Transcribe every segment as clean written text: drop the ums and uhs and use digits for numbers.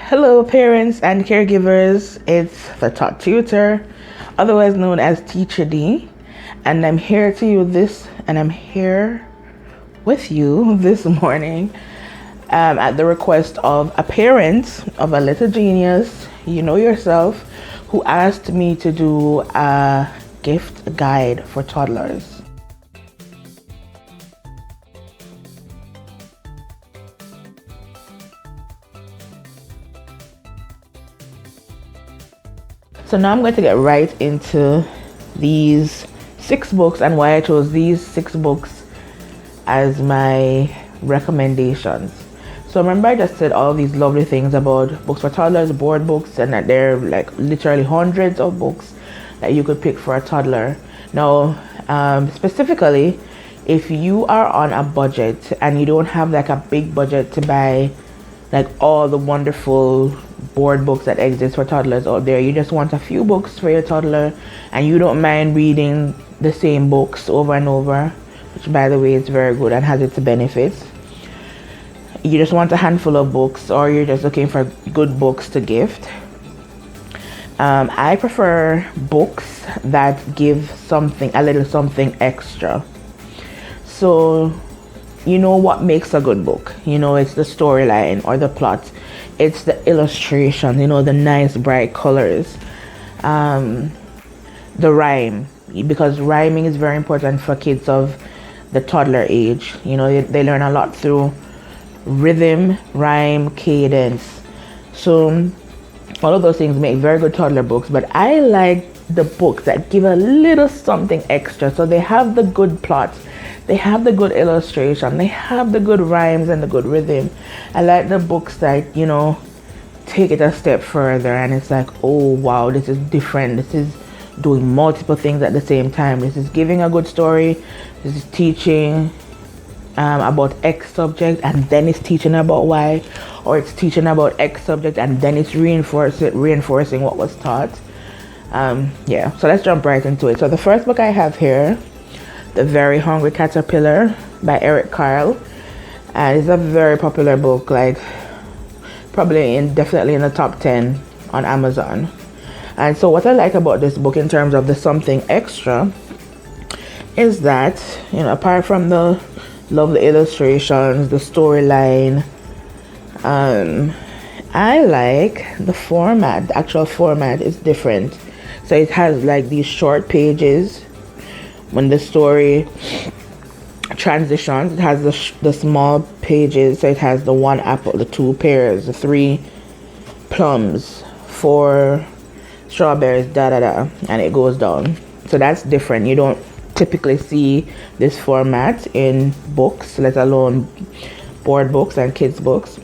Hello, parents and caregivers. It's the Tutor, otherwise known as Teacher D, and I'm here with you this morning at the request of a parent of a little genius, you know yourself, who asked me to do a gift guide for toddlers. So now I'm going to get right into these 6 books and why I chose these 6 books as my recommendations. So remember I just said all these lovely things about books for toddlers, board books, and that there are like literally hundreds of books that you could pick for a toddler. Now, specifically, if you are on a budget and you don't have like a big budget to buy like all the wonderful board books that exist for toddlers out there, you just want a few books for your toddler and you don't mind reading the same books over and over, which by the way is very good and has its benefits. You just want a handful of books, or you're just looking for good books to gift. I prefer books that give a little something extra. So you know what makes a good book? It's the storyline or the plot. It's the illustration, the nice bright colors. The rhyme, because rhyming is very important for kids of the toddler age. They learn a lot through rhythm, rhyme, cadence. So all of those things make very good toddler books, but I like the books that give a little something extra. So they have the good plot, they have the good illustration, they have the good rhymes and the good rhythm. I like the books that, take it a step further and it's like, oh wow, this is different. This is doing multiple things at the same time. This is giving a good story. This is teaching about X subject and then it's teaching about Y, or it's teaching about X subject and then it's reinforcing what was taught. So let's jump right into it. So the first book I have here, The Very Hungry Caterpillar by Eric Carle, and it's a very popular book, like definitely in the top 10 on Amazon. And so what I like about this book in terms of the something extra is that, apart from the lovely illustrations, the storyline, I like the format. The actual format is different. So it has like these short pages. When the story transitions, it has the small pages. So it has the 1 apple, the 2 pears, the 3 plums, 4 strawberries, and it goes down. So that's different. You don't typically see this format in books, let alone board books and kids books.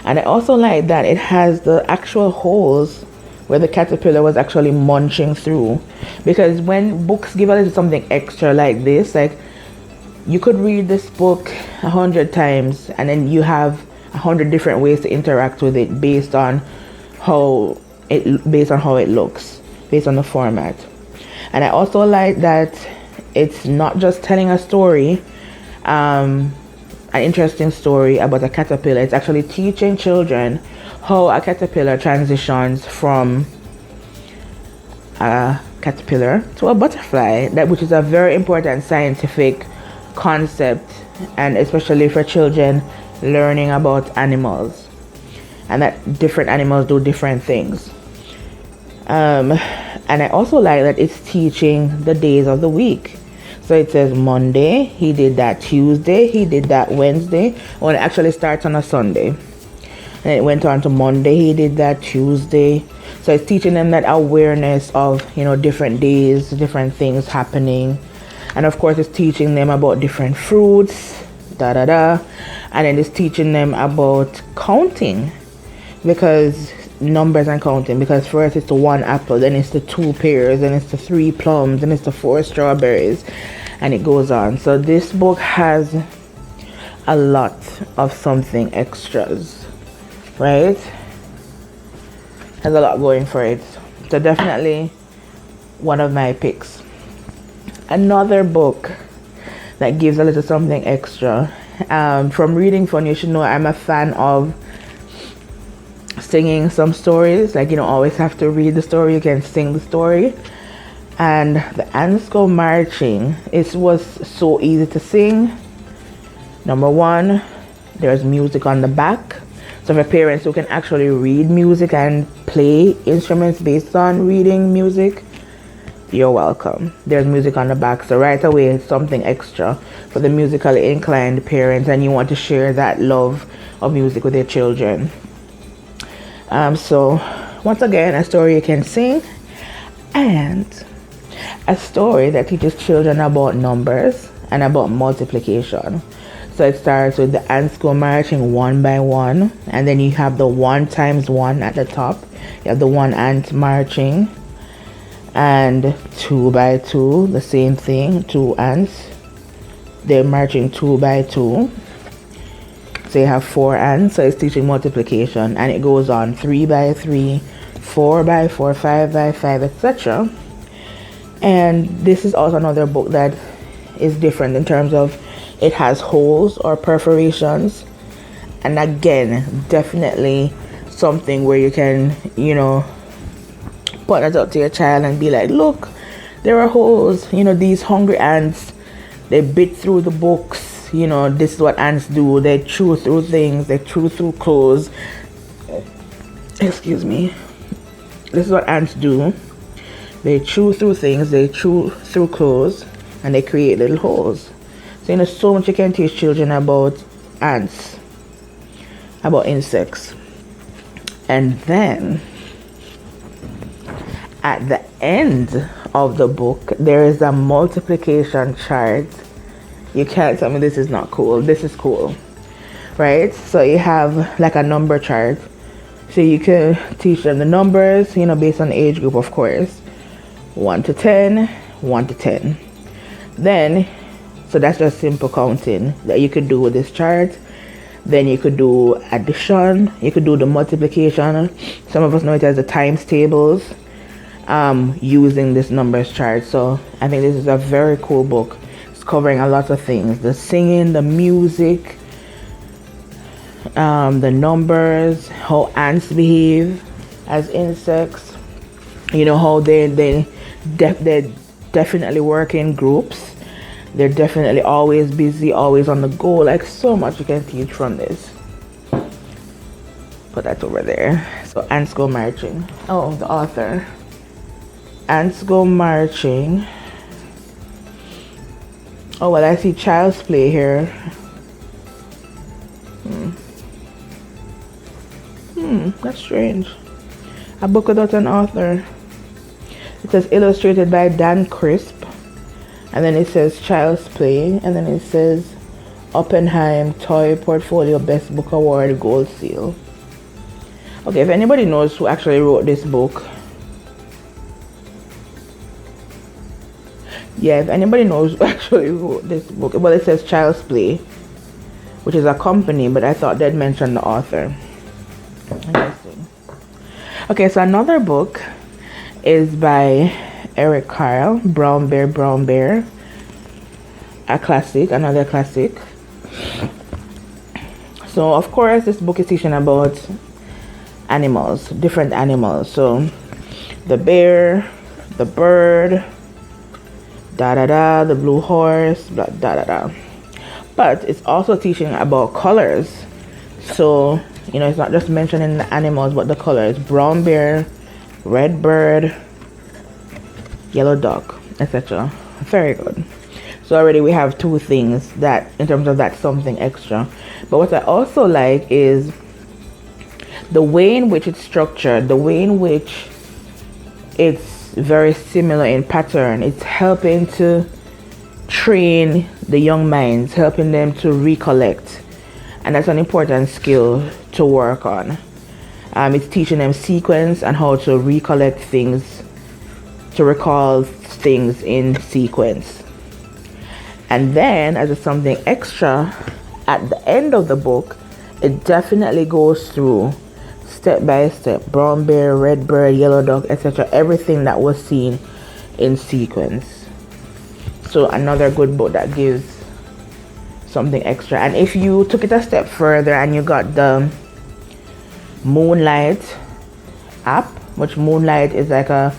And I also like that it has the actual holes where the caterpillar was actually munching through, because when books give a little something extra like this, like you could read this book 100 times and then you have 100 different ways to interact with it based on how it looks, based on the format. And I also like that it's not just telling a story, an interesting story about a caterpillar. It's actually teaching children how a caterpillar transitions from a caterpillar to a butterfly, which is a very important scientific concept, and especially for children learning about animals and that different animals do different things. And I also like that it's teaching the days of the week. So it says Monday, he did that. Tuesday, he did that. Wednesday, well, it actually starts on a Sunday. And it went on to Monday, he did that. Tuesday. So it's teaching them that awareness of, different days, different things happening. And of course, it's teaching them about different fruits, And then it's teaching them about counting, because numbers and counting, because first it's the 1 apple, then it's the 2 pears, then it's the 3 plums, then it's the 4 strawberries, and it goes on. So this book has a lot of something extras, right? Has a lot going for it. So definitely one of my picks. Another book that gives a little something extra, from reading fun, you should know I'm a fan of singing some stories. Like, you don't always have to read the story, you can sing the story. And the ants go marching, it was so easy to sing. Number one, there's music on the back. So for parents who can actually read music and play instruments based on reading music, you're welcome. There's music on the back, so right away it's something extra for the musically inclined parents and you want to share that love of music with your children. So once again, a story you can sing, and a story that teaches children about numbers and about multiplication. So it starts with the ants go marching one by one, and then you have the 1 times 1 at the top. You have the one ant marching, and 2 by 2, the same thing, 2 ants. They're marching 2 by 2. So you have 4 ants, so it's teaching multiplication, and it goes on 3 by 3, 4 by 4, 5 by 5, etc. And this is also another book that is different in terms of it has holes or perforations, and again, definitely something where you can, point it out to your child and be like, look, there are holes. These hungry ants, they bit through the books. This is what ants do. They chew through things. They chew through clothes. Excuse me. This is what ants do. They chew through things. They chew through clothes, and they create little holes. So so much you can teach children about ants, about insects. And then at the end of the book, there is a multiplication chart. You can't tell me this is not cool. This is cool, right? So you have like a number chart. So you can teach them the numbers, based on age group, of course. 1 to 10, 1 to 10. Then, so that's just simple counting that you could do with this chart. Then you could do addition. You could do the multiplication. Some of us know it as the times tables, using this numbers chart. So I think this is a very cool book. It's covering a lot of things: the singing, the music, the numbers, how ants behave as insects. How they definitely work in groups. They're definitely always busy, always on the go. Like, so much you can teach from this. Put that over there. So ants go marching. Oh, the author. Ants go marching. Oh, well, I see child's play here. That's strange. A book without an author. It says illustrated by Dan Crisp. And then it says Child's Play. And then it says Oppenheim Toy Portfolio Best Book Award Gold Seal. Okay, if anybody knows who actually wrote this book. Yeah, if anybody knows who actually wrote this book. Well, it says Child's Play, which is a company, but I thought they'd mention the author. Interesting. Okay, so another book is by Eric Carle, Brown Bear, Brown Bear. A classic, another classic. So, of course, this book is teaching about animals, different animals. So, the bear, the bird, the blue horse, But it's also teaching about colors. So, it's not just mentioning the animals, but the colors. Brown bear, red bird, yellow duck, etc. Very good. So already we have 2 things that, in terms of that, something extra. But what I also like is the way in which it's structured, the way in which it's very similar in pattern. It's helping to train the young minds, helping them to recollect, and that's an important skill to work on. It's teaching them sequence and how to recollect things, to recall things in sequence. And then, as a something extra, at the end of the book, it definitely goes through step by step: brown bear, red bird, yellow duck, etc. Everything that was seen in sequence. So another good book that gives something extra. And if you took it a step further and you got the Moonlight app, which Moonlight is like a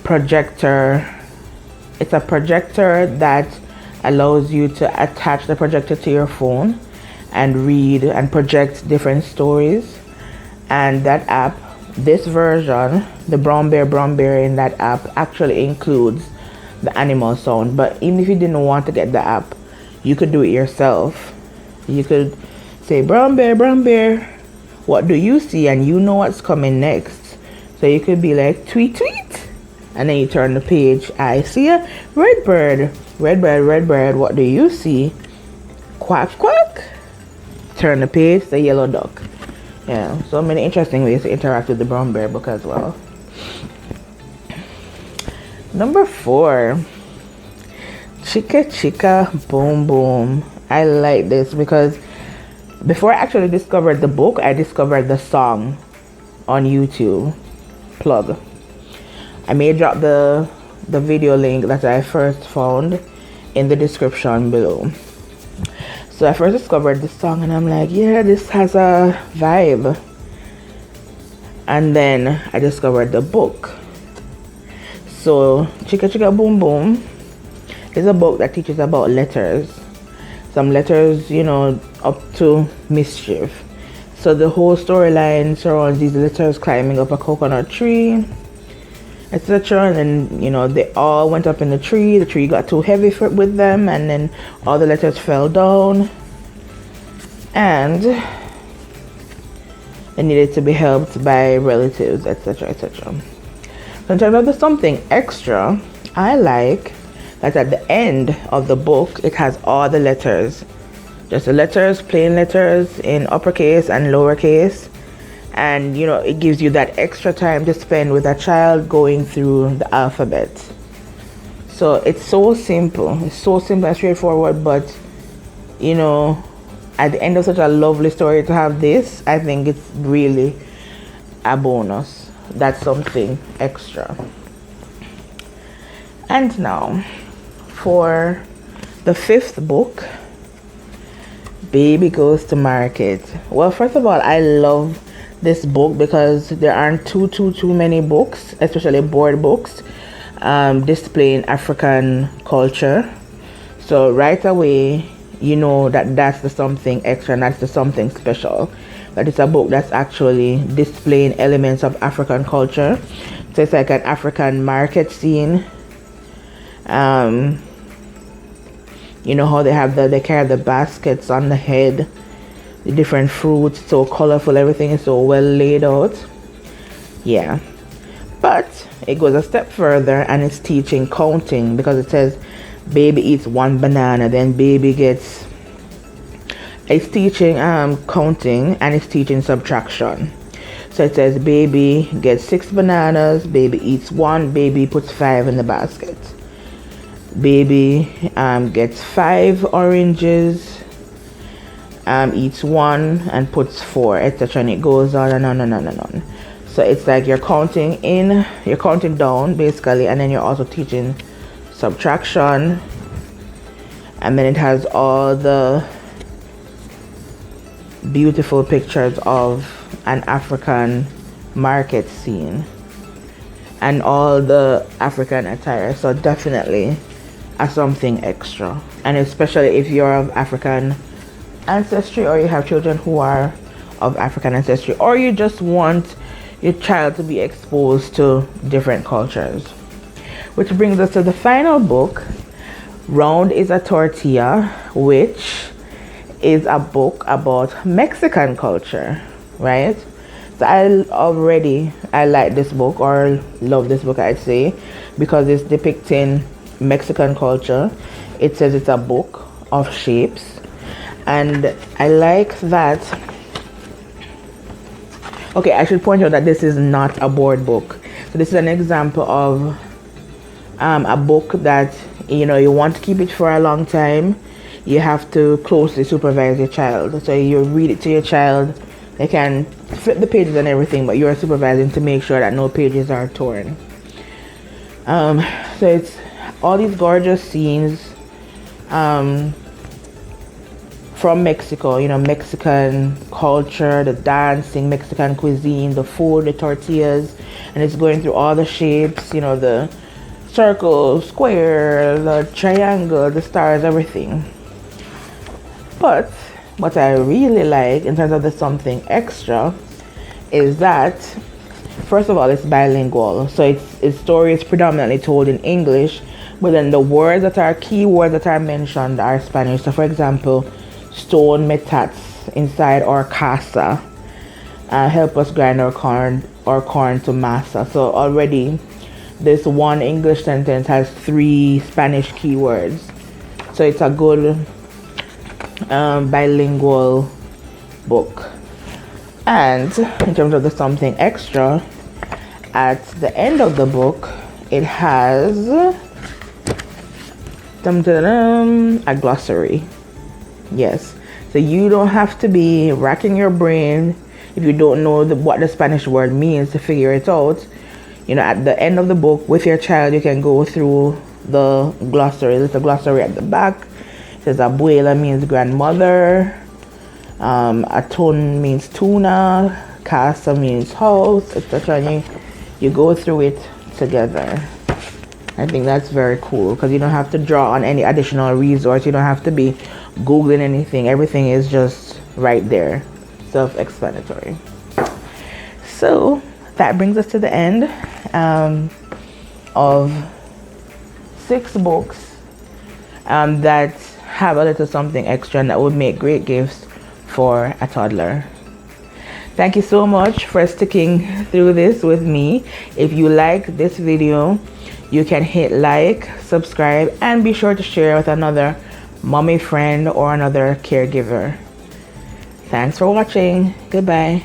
projector. It's a projector that allows you to attach the projector to your phone and read and project different stories. And that app, this version, the brown bear in that app actually includes the animal sound. But even if you didn't want to get the app, you could do it yourself. You could say, brown bear, what do you see? And you know what's coming next. So you could be like, tweet, and then you turn the page. I see a red bird, what do you see? Quack, turn the page, the yellow duck. Yeah, so many interesting ways to interact with the brown bear book as well. Number 4, Chicka Boom Boom. I like this because before I actually discovered the book, I discovered the song on YouTube. Plug. I may drop the video link that I first found in the description below. So I first discovered this song and I'm like, yeah, this has a vibe. And then I discovered the book. So Chicka Boom Boom is a book that teaches about letters. Some letters, you know, up to mischief. So the whole storyline surrounds these letters climbing up a coconut tree, etc. And then, you know, they all went up in the tree got too heavy with them, and then all the letters fell down and they needed to be helped by relatives, etc. So in terms of the something extra, I like that at the end of the book it has all the letters, just the letters, plain letters in uppercase and lowercase. And you know, it gives you that extra time to spend with a child going through the alphabet. So it's so simple and straightforward, but you know, at the end of such a lovely story, to have this, I think it's really a bonus. That's something extra. And now for the 5th book, Baby Goes to Market. Well, first of all, I love this book because there aren't too many books, especially board books, displaying African culture. So right away, you know that that's the something extra and that's the something special. That it's a book that's actually displaying elements of African culture. So it's like an African market scene. You know how they carry the baskets on the head, the different fruits, so colorful, everything is so well laid out. Yeah, but it goes a step further and it's teaching counting, because it says baby eats 1 banana, then it's teaching counting, and it's teaching subtraction. So it says baby gets 6 bananas, baby eats 1, baby puts 5 in the basket. Baby gets 5 oranges, eats 1 and puts 4, etc. And it goes on and on and on and on. So it's like you're counting down basically, and then you're also teaching subtraction. And then it has all the beautiful pictures of an African market scene and all the African attire. So definitely a something extra, and especially if you're of African ancestry, or you have children who are of African ancestry, or you just want your child to be exposed to different cultures. Which brings us to the final book, Round is a Tortilla, which is a book about Mexican culture, right? So I like this book, or love this book, I'd say, because it's depicting Mexican culture. It says it's a book of shapes, and I like that. Okay, I should point out that this is not a board book. So this is an example of a book that, you know, you want to keep it for a long time. You have to closely supervise your child. So you read it to your child. They can flip the pages and everything, but you're supervising to make sure that no pages are torn. So it's all these gorgeous scenes from from Mexico, you know, Mexican culture, the dancing, Mexican cuisine, the food, the tortillas, and it's going through all the shapes, you know, the circle, square, the triangle, the stars, everything. But what I really like in terms of the something extra is that, first of all, it's bilingual. So its story is predominantly told in English, but then the words that are key words that are mentioned are Spanish. So for example, stone metats inside our casa, help us grind our corn to masa. So already this one English sentence has 3 Spanish keywords. So it's a good bilingual book. And in terms of the something extra, at the end of the book, it has a glossary. Yes, so you don't have to be racking your brain if you don't know what the Spanish word means to figure it out. You know, at the end of the book with your child, you can go through the glossary. There's a glossary at the back. It says abuela means grandmother, atún means tuna, casa means house, etc. And you go through it together. I think that's very cool because you don't have to draw on any additional resource. You don't have to be Googling anything. Everything is just right there, self-explanatory. So that brings us to the end of 6 books that have a little something extra and that would make great gifts for a toddler. Thank you so much for sticking through this with me. If you like this video, you can hit like, subscribe, and be sure to share with another mommy friend or another caregiver. Thanks for watching. Goodbye.